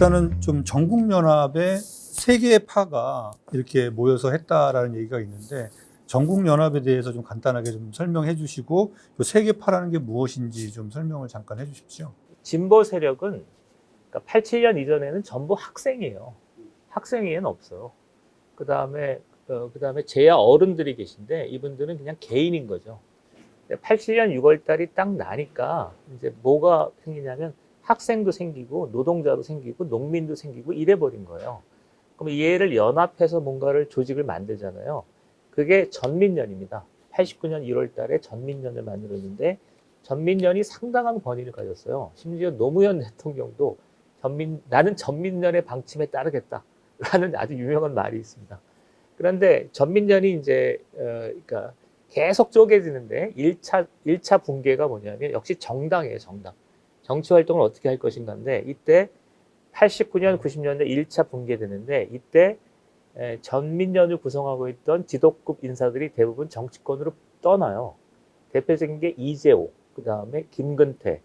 일단은 좀 전국연합의 세 개의 파가 이렇게 모여서 했다라는 얘기가 있는데 전국연합에 대해서 좀 간단하게 좀 설명해 주시고 이 세 개 파라는 게 무엇인지 좀 설명을 잠깐 해 주십시오. 진보 세력은 그러니까 87년 이전에는 전부 학생이에요. 학생위에는 없어요. 그다음에 제야 어른들이 계신데 이분들은 그냥 개인인 거죠. 87년 6월 달이 딱 나니까 이제 뭐가 생기냐면 학생도 생기고 노동자도 생기고 농민도 생기고 이래 버린 거예요. 그럼 얘를 연합해서 뭔가를 조직을 만들잖아요. 그게 전민련입니다. 89년 1월 달에 전민련을 만들었는데 전민련이 상당한 권위를 가졌어요. 심지어 노무현 대통령도 나는 전민련의 방침에 따르겠다라는 아주 유명한 말이 있습니다. 그런데 전민련이 이제 그러니까 계속 쪼개지는데 1차 붕괴가 뭐냐면 역시 정당이에요, 정당. 정치 활동을 어떻게 할 것인가인데 이때 89년, 90년대 1차 붕괴되는데 이때 전민련을 구성하고 있던 지도급 인사들이 대부분 정치권으로 떠나요. 대표적인 게 이재호, 그 다음에 김근태,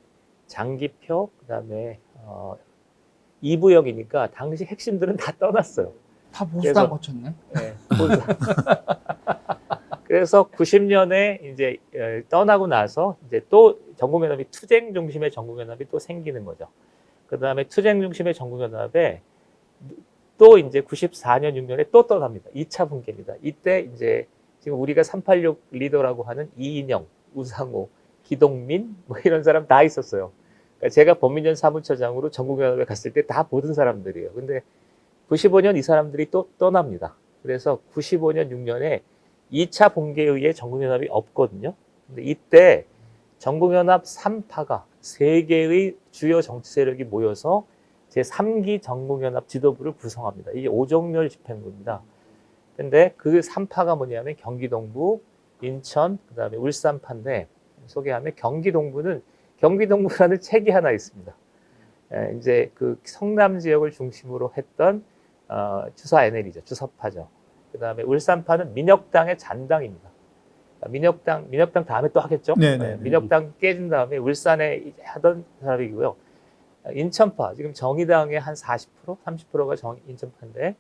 장기표, 그 다음에 이부영이니까 당시 핵심들은 다 떠났어요. 다 보수당 거쳤네. 네, 그래서 90년에 이제 떠나고 나서 이제 또 전국연합이 투쟁 중심의 전국연합이 또 생기는 거죠. 그 다음에 투쟁 중심의 전국연합에 또 이제 94년, 6년에 또 떠납니다. 2차 붕괴입니다. 이때 이제 지금 우리가 386 리더라고 하는 이인영, 우상호, 기동민 뭐 이런 사람 다 있었어요. 그러니까 제가 범민전 사무처장으로 전국연합에 갔을 때 다 보던 사람들이에요. 근데 95년 이 사람들이 또 떠납니다. 그래서 95년, 6년에 2차 붕괴에 의해 전국연합이 없거든요. 근데 이때 전국연합 3파가 3개의 주요 정치 세력이 모여서 제3기 전국연합 지도부를 구성합니다. 이게 오종렬 집행부입니다. 근데 그 3파가 뭐냐면 경기동부, 인천, 그 다음에 울산파인데 소개하면 경기동부라는 책이 하나 있습니다. 이제 그 성남 지역을 중심으로 했던 주사 NL이죠. 주사파죠. 그 다음에 울산파는 민혁당의 잔당입니다. 민혁당 다음에 또 하겠죠? 네네. 민혁당 깨진 다음에 울산에 하던 사람이고요. 인천파, 지금 정의당의 한 40%, 30%가 인천파인데,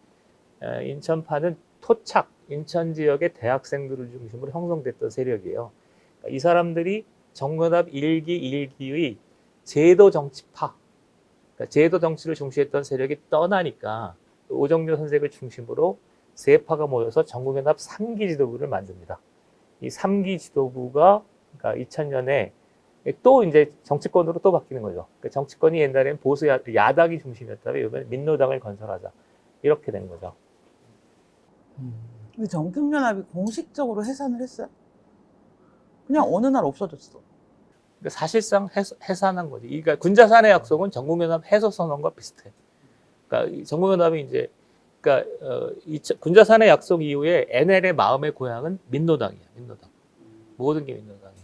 인천파는 토착, 인천 지역의 대학생들을 중심으로 형성됐던 세력이에요. 그러니까 이 사람들이 전국연합 1기 1기의 제도 정치파, 그러니까 제도 정치를 중시했던 세력이 떠나니까 오정렬 선생을 중심으로 세 파가 모여서 전국연합 3기 지도부를 만듭니다. 이 3기 지도부가 그러니까 2000년에 또 이제 정치권으로 또 바뀌는 거죠. 그러니까 정치권이 옛날에는 보수 야당이 중심이었다면 이번에 민노당을 건설하자 이렇게 된 거죠. 근데 전국연합이 공식적으로 해산을 했어요? 그냥 어느 날 없어졌어. 그러니까 사실상 해산한 거지. 그러니까 군자산의 약속은 전국연합 해소 선언과 비슷해. 그러니까 전국연합이 이제 그러니까 군자산의 약속 이후에 NL의 마음의 고향은 민노당이야. 민노당. 모든 게 민노당이야.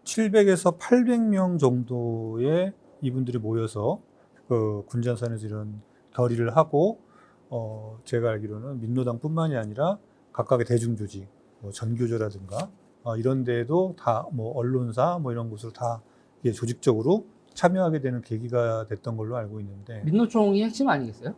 700에서 800명 정도의 이분들이 모여서 그 군자산에서 이런 결의를 하고 제가 알기로는 민노당뿐만이 아니라 각각의 대중조직, 뭐 전교조라든가 이런 데에도 다 뭐 언론사 뭐 이런 곳으로 다 조직적으로 참여하게 되는 계기가 됐던 걸로 알고 있는데 민노총이 핵심 아니겠어요?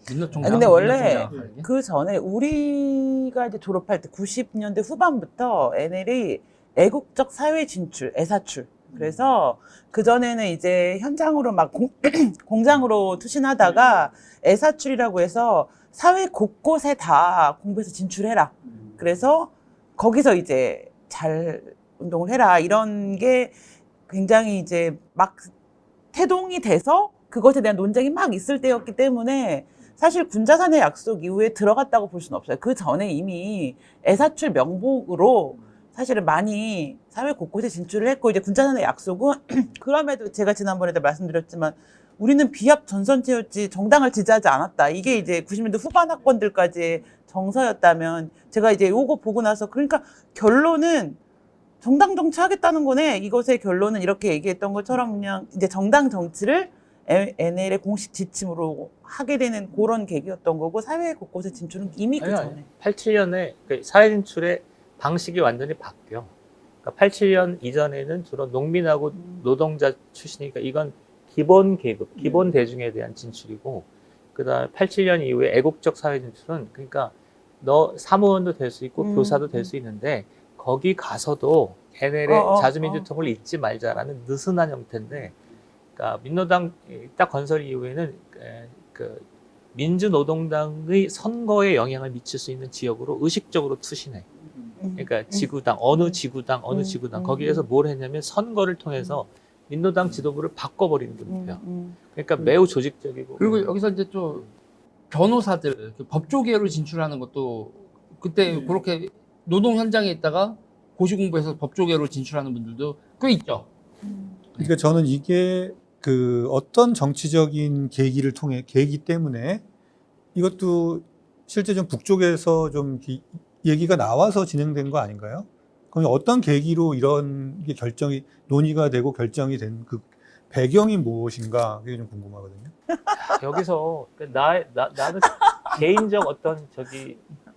민노총. 근데 원래 그 전에 우리가 이제 졸업할 때 90년대 후반부터 NL이 애국적 사회 진출, 애사출. 그래서 그전에는 이제 현장으로 막 공장으로 투신하다가 애사출이라고 해서 사회 곳곳에 다 공부해서 진출해라. 그래서 거기서 이제 잘 운동을 해라. 이런 게 굉장히 이제 막 태동이 돼서 그것에 대한 논쟁이 막 있을 때였기 때문에 사실 군자산의 약속 이후에 들어갔다고 볼 수는 없어요. 그 전에 이미 애사출 명목으로 사실은 많이 사회 곳곳에 진출을 했고, 이제 군자산의 약속은 그럼에도 제가 지난번에도 말씀드렸지만 우리는 비합 전선체였지 정당을 지지하지 않았다. 이게 이제 90년대 후반 학번들까지의 정서였다면 제가 이제 요거 보고 나서 그러니까 결론은 정당 정치하겠다는 거네. 이것의 결론은 이렇게 얘기했던 것처럼 그냥 이제 정당 정치를 NL의 공식 지침으로 하게 되는 그런 계기였던 거고, 사회 곳곳에 진출은 이미 그 전에. 87년에 사회 진출의 방식이 완전히 바뀌어. 그러니까 87년 이전에는 주로 농민하고 노동자 출신이니까 이건 기본 계급, 기본 대중에 대한 진출이고 그다음에 87년 이후에 애국적 사회 진출은 그러니까 너 사무원도 될 수 있고 교사도 될 수 있는데 거기 가서도 NL의 자주민주통을 잊지 말자라는 느슨한 형태인데, 그러니까 민노당 딱 건설 이후에는 그 민주노동당의 선거에 영향을 미칠 수 있는 지역으로 의식적으로 투신해. 그러니까 지구당, 어느 지구당, 거기에서 뭘 했냐면 선거를 통해서 민노당 지도부를 바꿔버리는 게 목표야. 그러니까 매우 조직적이고. 그리고 여기서 이제 또 변호사들, 그 법조계로 진출하는 것도 그때 그렇게 노동 현장에 있다가 고시 공부해서 법조계로 진출하는 분들도 꽤 있죠. 그러니까 저는 이게 그 어떤 정치적인 계기 때문에 이것도 실제 좀 북쪽에서 좀 얘기가 나와서 진행된 거 아닌가요? 그럼 어떤 계기로 이런 게 논의가 되고 결정이 된 그 배경이 무엇인가 그게 좀 궁금하거든요. 여기서 나는 개인적 어떤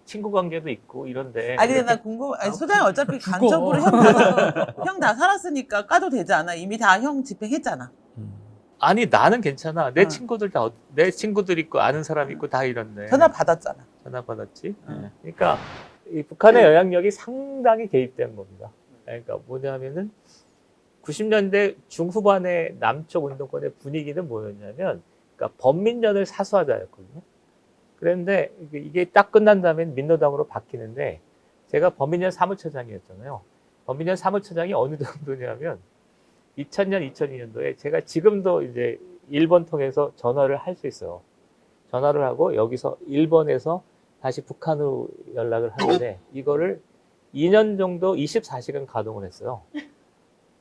친구 관계도 있고 이런데. 아니, 나 아니, 소장이 어차피 간접으로 형 다 살았으니까 까도 되지 않아? 이미 다 형 집행했잖아. 아니 나는 괜찮아. 내 친구들 있고 아는 사람 있고 다 이런데. 전화 받았잖아. 전화 받았지. 네. 그러니까 이 북한의 영향력이 상당히 개입된 겁니다. 그러니까 뭐냐면은 90년대 중후반의 남쪽 운동권의 분위기는 뭐였냐면, 그러니까 범민련을 사수하자였거든요. 그런데 이게 딱 끝난 다음엔 민노당으로 바뀌는데, 제가 범민련 사무처장이었잖아요. 범민련 사무처장이 어느 정도냐면 2000년, 2002년도에 제가 지금도 이제 일본 통해서 전화를 할 수 있어요. 전화를 하고 여기서 일본에서 다시 북한으로 연락을 하는데 이거를 2년 정도 24시간 가동을 했어요.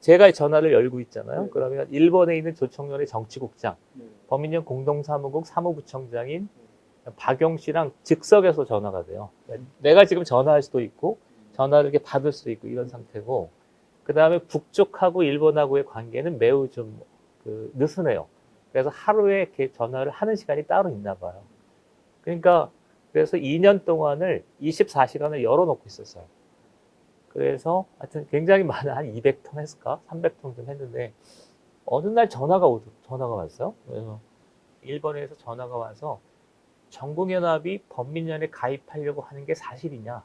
제가 전화를 열고 있잖아요. 그러면 일본에 있는 조총련의 정치국장, 범민련 공동사무국 사무부청장인 박용 씨랑 즉석에서 전화가 돼요. 내가 지금 전화할 수도 있고 전화를 이렇게 받을 수도 있고 이런 상태고, 그 다음에 북쪽하고 일본하고의 관계는 매우 좀 느슨해요. 그래서 하루에 이렇게 전화를 하는 시간이 따로 있나 봐요. 그러니까 그래서 2년 동안을 24시간을 열어놓고 있었어요. 그래서 하여튼 굉장히 많은 한 200통 했을까? 300통 좀 했는데 어느 날 전화가 왔어요. 그래서 일본에서 전화가 와서 전국연합이 범민련에 가입하려고 하는 게 사실이냐?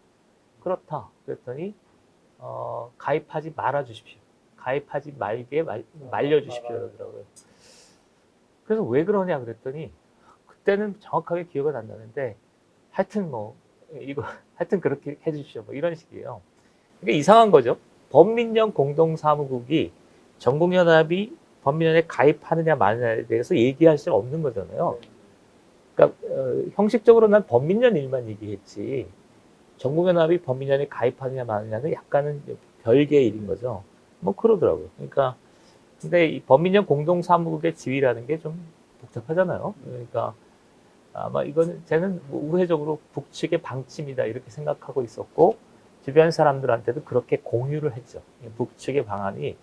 그렇다. 그랬더니 가입하지 말아 주십시오. 가입하지 말게 말려주십시오. 그러더라고요. 그래서 왜 그러냐 그랬더니 그때는 정확하게 기억은 안 나는데 하여튼 하여튼 그렇게 해주십시오. 이런 식이에요. 이게 이상한 거죠. 범민련 공동사무국이 전국연합이 범민련에 가입하느냐 마느냐에 대해서 얘기할 수 없는 거잖아요. 그러니까 형식적으로 난 범민련 일만 얘기했지 전국연합이 범민련에 가입하느냐 마느냐는 약간은 별개의 일인 거죠. 그러더라고요. 그러니까 근데 이 범민련 공동사무국의 지위라는 게 좀 복잡하잖아요. 그러니까 아마 이거는 저는 우회적으로 북측의 방침이다 이렇게 생각하고 있었고, 주변 사람들한테도 그렇게 공유를 했죠. 북측의 방안이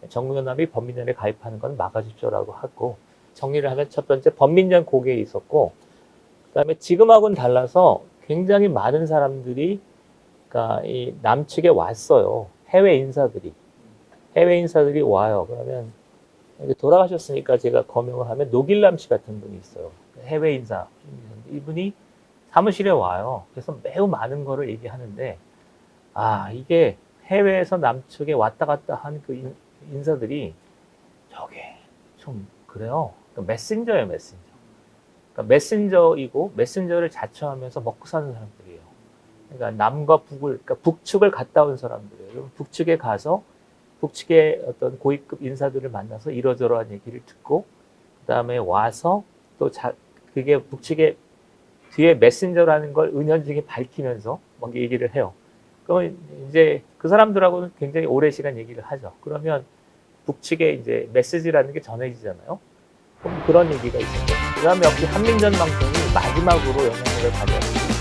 전국연합이 범민련에 가입하는 건 막아주십시오라고 하고, 정리를 하면 첫 번째 범민련 고개에 있었고, 그다음에 지금하고는 달라서 굉장히 많은 사람들이 그러니까 이 남측에 왔어요. 해외 인사들이 와요. 그러면 돌아가셨으니까 제가 거명을 하면 노길남 씨 같은 분이 있어요. 해외 인사. 이분이 사무실에 와요. 그래서 매우 많은 거를 얘기하는데, 이게 해외에서 남측에 왔다 갔다 한 그 인사들이 저게 좀 그래요. 그러니까 메신저예요, 메신저. 그러니까 메신저이고 메신저를 자처하면서 먹고 사는 사람들이에요. 그러니까 남과 그러니까 북측을 갔다 온 사람들이에요. 북측에 가서 북측의 어떤 고위급 인사들을 만나서 이러저러한 얘기를 듣고, 그 다음에 와서 또 그게 북측의 뒤에 메신저라는 걸 은연중에 밝히면서 막 얘기를 해요. 그러면 이제 그 사람들하고는 굉장히 오랜 시간 얘기를 하죠. 그러면 북측에 이제 메시지라는 게 전해지잖아요. 그럼 그런 얘기가 있었고, 그 다음에 역시 한민전 방송이 마지막으로 영향력을 발휘하고